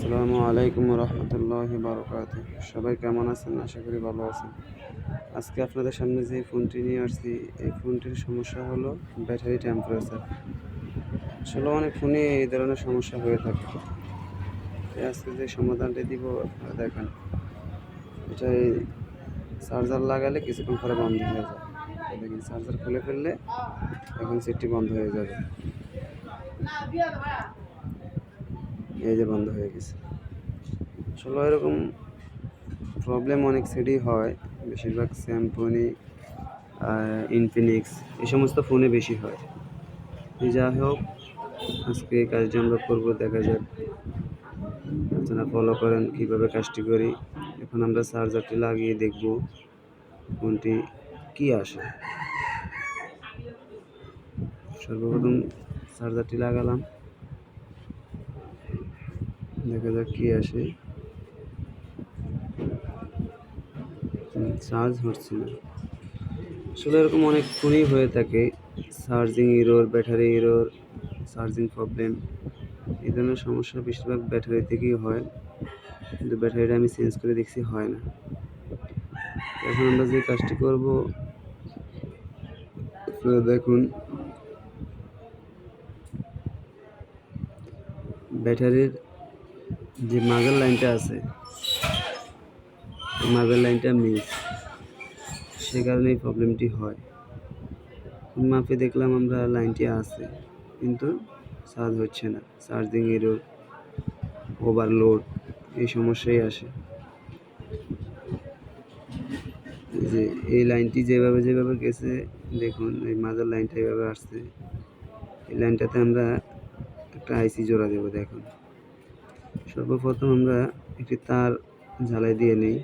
আসসালামু আলাইকুম রহমতুল্লাহি বারকাতুহু। সবাই কেমন আছেন? আশা করি ভালো আছেন। আজকে আপনাদের সামনে যে ফোনটি নিয়ে আসছি, এই ফোনটির সমস্যা হলো ব্যাটারি টেম্পারেচার। আসলে অনেক ফোনে এই ধরনের সমস্যা হয়ে থাকে। তাই আজকে যে সমাধানটি দিব আপনারা দেখেন। এটা চার্জার লাগালে কিছুক্ষণ পরে বন্ধ হয়ে যায়। দেখেন চার্জার খুলে ফেললে এখন সেটটি বন্ধ হয়ে যাবে। এই যে বন্ধ হয়ে গেছে। আসলে এরকম প্রবলেম অনেক সেটই হয়, বেশিরভাগ স্যামসং, ইনফিনিক্স এই সমস্ত ফোনে বেশি হয়। যা হোক, আজকে এই কাজটি আমরা করবো, দেখা যাক। আপনারা ফলো করেন কীভাবে কাজটি করি। এখন আমরা চার্জারটি লাগিয়ে দেখব ফোনটি কি আসে। সর্বপ্রথম চার্জারটি লাগালাম, দেখা যাক কি আসে। চার্জ হচ্ছে না। আসলে এরকম অনেক ফোনই হয়ে থাকে, charging error, battery error, charging problem. এই ধরনের সমস্যা বেশিরভাগ ব্যাটারি থেকেই হয়, কিন্তু ব্যাটারিটা আমি চেঞ্জ করে দেখছি হয় না। এখন আমরা যে কাজটি করব, দেখুন ব্যাটারির যে মাদার লাইনটা আছে, মাদার লাইনটা মিস, সে কারণে এই প্রবলেমটি হয়। মাপে দেখলাম আমরা লাইনটি আছে, কিন্তু চার্জ হচ্ছে না। চার্জিং এরর, ওভারলোড, এই সমস্যাই আসে। যে এই লাইনটি যেভাবে গেছে, দেখুন এই মাদার লাইনটা এইভাবে আসছে। এই লাইনটাতে আমরা একটা আইসি জোড়া দেবো। দেখুন, সর্বপ্রথম আমরা একটি তার ঝালাই দিয়ে নিই।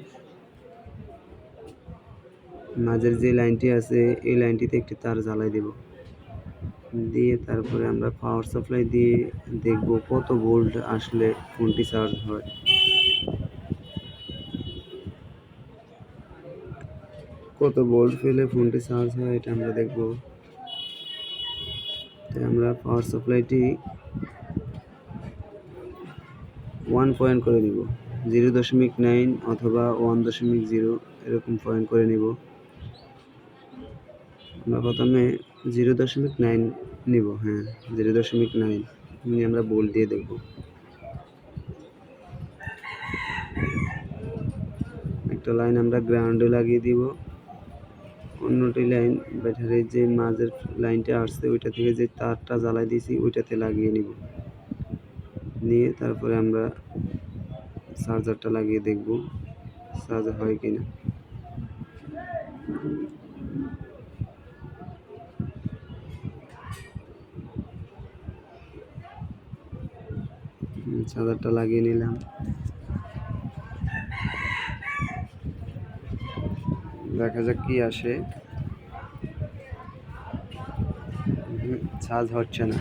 মাঝের যে লাইনটি আছে, এই লাইনটিতে একটি তার জ্বালাই দেব, দিয়ে তারপরে আমরা পাওয়ার সাপ্লাই দিয়ে দেখব কত ভোল্ট আসলে ফোনটি চার্জ হয়। কত ভোল্ট পেলে ফোনটি চার্জ হয় এটা আমরা দেখব। তাই আমরা পাওয়ার সাপ্লাইটি 1 পয়েন্ট করে নিব, 0.9 অথবা 1.0 এরকম পয়েন্ট করে নিব। আমরা প্রথমে 0.9 নিব। হ্যাঁ, 0.9 নিয়ে আমরা ভোল্ট দিয়ে দেখব। একটা লাইন আমরা গ্রাউন্ডে লাগিয়ে দিব, অন্যটি লাইন ব্যাটারির যে মাঝের লাইনটা আসছে ওইটা থেকে যে তারটা জ্বালাই দিয়েছি ওইটাতে লাগিয়ে নিব। নিয়ে তারপরে আমরা চার্জারটা লাগিয়ে দেখব চার্জ হয় কিনা। চার্জারটা লাগিয়ে নিলাম, দেখা যাক কি আসে। চার্জ হচ্ছে না,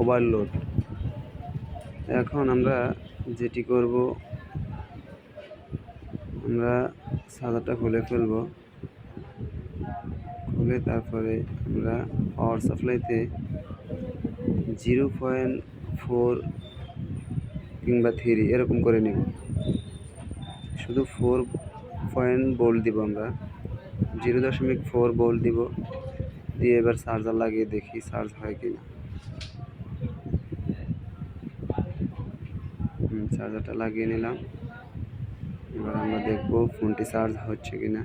ওভারলোড। এখন আমরা যেটি করব, আমরা চার্জারটা খুলে ফেলব। খুলে তারপরে আমরা পাওয়ার সাপ্লাইতে 0.4 কিংবা 3 এরকম করে নিব। শুধু 4 পয়েন্ট ভোল্ট দিব আমরা, 0.4 ভোল্ট দিব। দিয়ে এবার চার্জার লাগিয়ে দেখি চার্জ হয় কিনা। চার্জারটা লাগিয়ে নিলাম, এবার আমরা দেখব ফোনটি চার্জ হচ্ছে কিনা।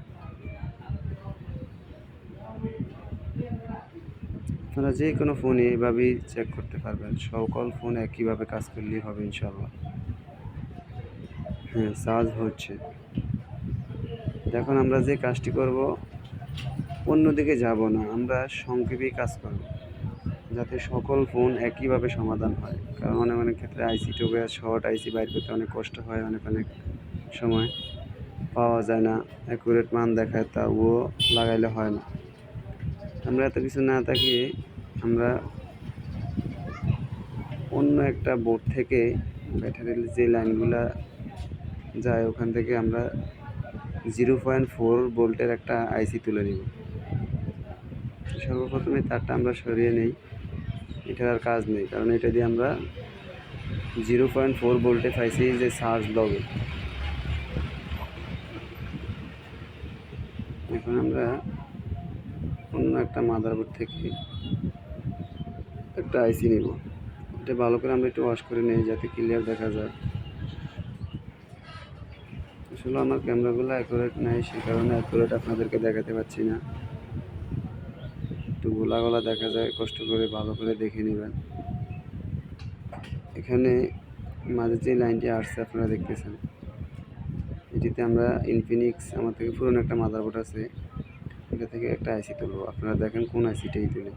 আপনারা যে কোনো ফোনে এইভাবেই চেক করতে পারবেন, সকল ফোন একইভাবে কাজ করলেই হবে ইনশাল্লাহ। হ্যাঁ, চার্জ হচ্ছে। এখন আমরা যে কাজটি করব, অন্যদিকে যাব না, আমরা সংক্ষেপেই কাজ করব, যাতে সকল ফোন একইভাবে সমাধান হয়। কারণ অনেক ক্ষেত্রে আইসি টোবে শর্ট আইসি বাইর করতে অনেক কষ্ট হয়, অনেক সময় পাওয়া যায় না, অ্যাকুরেট মান দেখায়, তাও লাগাইলে হয় না। আমরা এত কিছু না তাকিয়ে আমরা অন্য একটা বোর্ড থেকে ব্যাটারির যে লাইনগুলা যায় ওখান থেকে আমরা 0.4 ভোল্টের একটা আইসি তুলে নিব। সর্বপ্রথমে তারটা আমরা সরিয়ে নেই, এটার আর কাজ নেই, কারণ এটা দিয়ে আমরা 0.4 ভোল্টে পাইছি যে চার্জ লগে। এখন আমরা অন্য একটা মাদারবোর্ড থেকে একটা আইসি নিব। এটা ভালো করে আমরা একটু ওয়াশ করে নিই যাতে ক্লিয়ার দেখা যায়। আসলে আমার ক্যামেরাগুলো অ্যাকুরেট নাই, সেই কারণে অ্যাকুরেট আপনাদেরকে দেখাতে পারছি না। একটু গোলা গোলা দেখা যায়, কষ্ট করে ভালো করে দেখে নেবেন। এখানে মাঝে যে লাইনটি আসছে আপনারা দেখতেছেন, এটিতে আমরা ইনফিনিক্স আমার থেকে পুরনো একটা মাদারবোর্ড আছে, এটা থেকে একটা আইসি তুলবো। আপনারা দেখেন কোন আইসিটাই তুলে।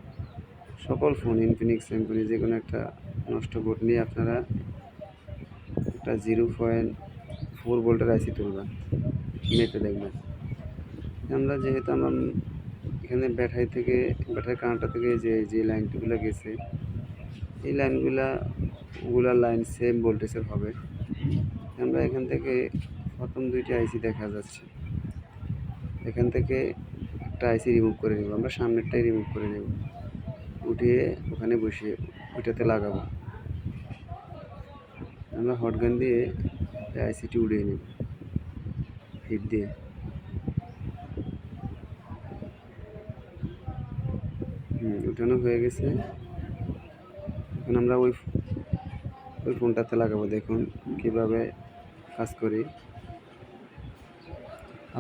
সকল ফোন ইনফিনিক্স স্যামসং যে কোনো একটা নষ্ট বোর্ড নিয়ে আপনারা একটা 0.4 ভোল্টের আইসি তুলবেন, মেপে দেখবেন। আমরা যেহেতু আমরা এখানে ব্যাটারি কানেক্টর থেকে যে লাইনগুলো গেছে, এই লাইনগুলার লাইন সেম ভোল্টেজের হবে। আমরা এখান থেকে প্রথম দুইটি আইসি দেখা যাচ্ছে, এখান থেকে একটা আইসি রিমুভ করে নেব। আমরা সামনেরটাই রিমুভ করে নেব, উঠিয়ে ওখানে বসিয়ে ওইটাতে লাগাবো। আমরা হটগান দিয়ে আইসিটি উড়িয়ে নেব হিট দিয়ে। উঠানো হয়ে গেছে। এখন আমরা ওই ফোনটাতে লাগাবো। দেখুন কিভাবে কাজ করি।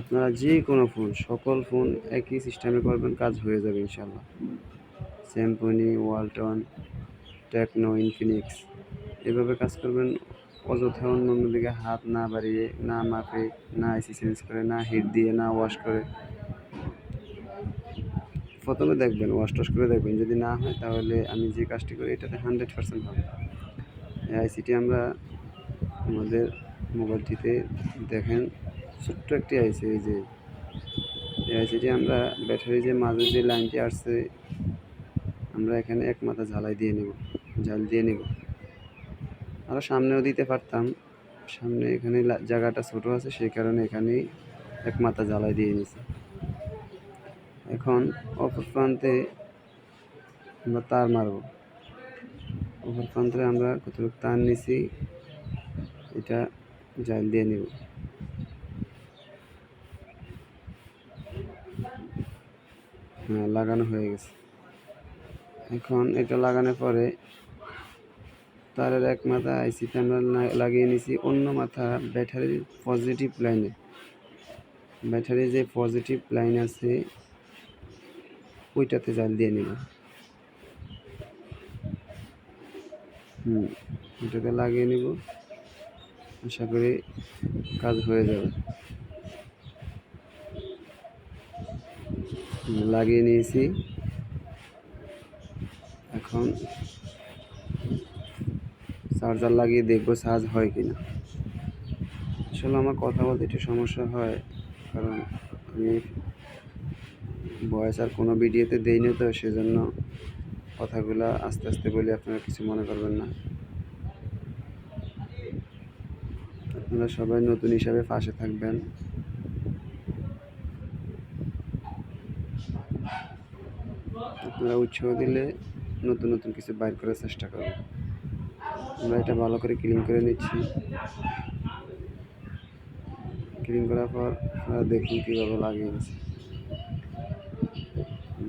আপনারা যে কোনো ফোন, সকল ফোন একই সিস্টেমে করবেন, কাজ হয়ে যাবে ইনশাল্লাহ। স্যামসং, ওয়ালটন, টেকনো, ইনফিনিক্স এভাবে কাজ করবেন। অযথা অন্য দিকে হাত না বাড়িয়ে, না মাপে, না আইসি চেঞ্জ করে, না হিট দিয়ে, না ওয়াশ করে। প্রথমে দেখবেন, ওয়াশ টশ করে দেখবেন, যদি না হয় তাহলে আমি যে কাজটি করি এটাতে 100% হবে। এই আইসিটি আমরা আমাদের মোবাইলটিতে দেখেন ছোট্ট একটি আইসি। এই যে এই আইসিটি আমরা ব্যাটারি যে মাঝে যে লাইনটি আসছে, আমরা এখানে এক মাথা জাল দিয়ে নেব। আরও সামনেও দিতে পারতাম, সামনে এখানে জায়গাটা ছোট আছে, সেই কারণে এখানেই এক মাথা জ্বালাই দিয়ে নিছি। এখন অপর প্রান্তে আমরা তার মারব। অপর প্রান্তে আমরা কতটুকু তার নিছি এটা জাল দিয়ে নেব। হ্যাঁ, লাগানো হয়ে গেছে। এখন এটা লাগানোর পরে তারের এক মাথা আইসিতে আমরা লাগিয়ে নিছি, অন্য মাথা ব্যাটারির পজিটিভ লাইনে। ব্যাটারির যে পজিটিভ লাইন আছে ওইটাতে জাল দিয়ে নেব। এটাতে লাগিয়ে নেব, আশা করি কাজ হয়ে যাবে। লাগিয়ে নিয়েছি। এখন চার্জার লাগিয়ে দেখবো চার্জ হয় কিনা। আসলে আমার কথা বলতে একটু সমস্যা হয়, কারণ আমি ভয়েস আর কোনো ভিডিওতে দেই না, তো সেজন্য কথাগুলো আস্তে আস্তে বলি, আপনারা কিছু মনে করবেন না। আপনারা সবাই নতুন হিসাবে পাশে থাকবেন। আপনারা উৎসাহ দিলে নতুন নতুন কিছু বাইর করার চেষ্টা করব। আমরা এটা ভালো করে ক্লিন করে নিচ্ছি। ক্লিন করার পর আপনারা দেখুন কীভাবে লাগিয়ে নিচ্ছি।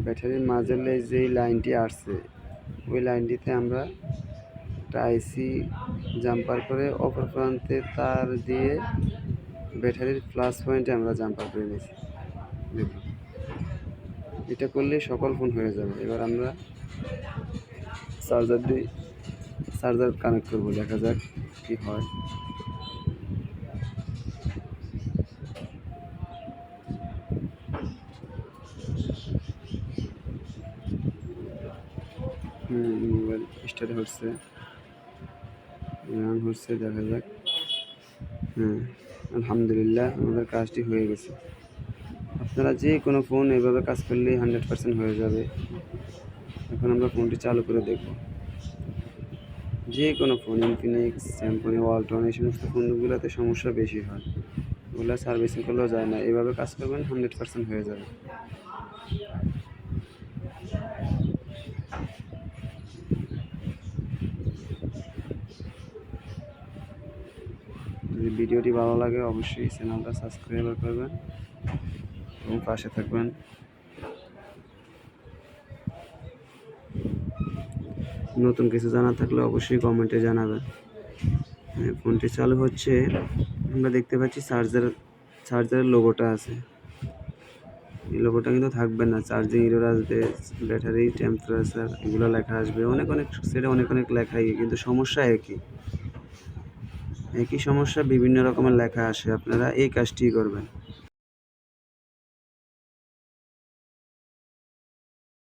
ব্যাটারির মাঝের যেই লাইনটি আসছে, ওই লাইনটিতে আমরা একটা আইসি জাম্পার করে অপর প্রান্তে তার দিয়ে ব্যাটারির প্লাস পয়েন্টে আমরা জাম্পার করে নিয়েছি। দেখুন, এটা করলে সকল ফোন হয়ে যাবে। এবার আমরা চার্জার কানেক্ট করবো, দেখা যাক কি হয়। মোবাইল স্টার্ট হচ্ছে, দেখা যাক। আলহামদুলিল্লাহ, আমাদের কাজটি হয়ে গেছে। আপনারা যে কোনো ফোন এভাবে কাজ করলেই 100% হয়ে যাবে। এখন আমরা ফোনটি চালু করে দেখব। যে কোনো ফোন, ইনফিনিক্স, স্যামসং, ওয়ালটন, এই সমস্ত ফোনগুলোতে সমস্যা বেশি হয়, ওগুলো সার্ভিসিং করলেও যায় না। এভাবে কাজ করবেন, 100% হয়ে যাবে। যদি ভিডিওটি ভালো লাগে অবশ্যই চ্যানেলটা সাবস্ক্রাইব করবেন এবং পাশে থাকবেন। নতুন কিছু জানা থাকলে অবশ্যই কমেন্টে জানাবেন। ফোনটি চালু হচ্ছে, আমরা দেখতে পাচ্ছি চার্জারের লোগোটা আছে। এই লোগোটা কিন্তু থাকবে না, চার্জিং এরর আসবে, ব্যাটারি টেম্পারেচার এগুলো লেখা আসবে, অনেক সেটা অনেক লেখাই, কিন্তু সমস্যা একই সমস্যা বিভিন্ন রকমের লেখা আসে। আপনারা এই কাজটি করবেন।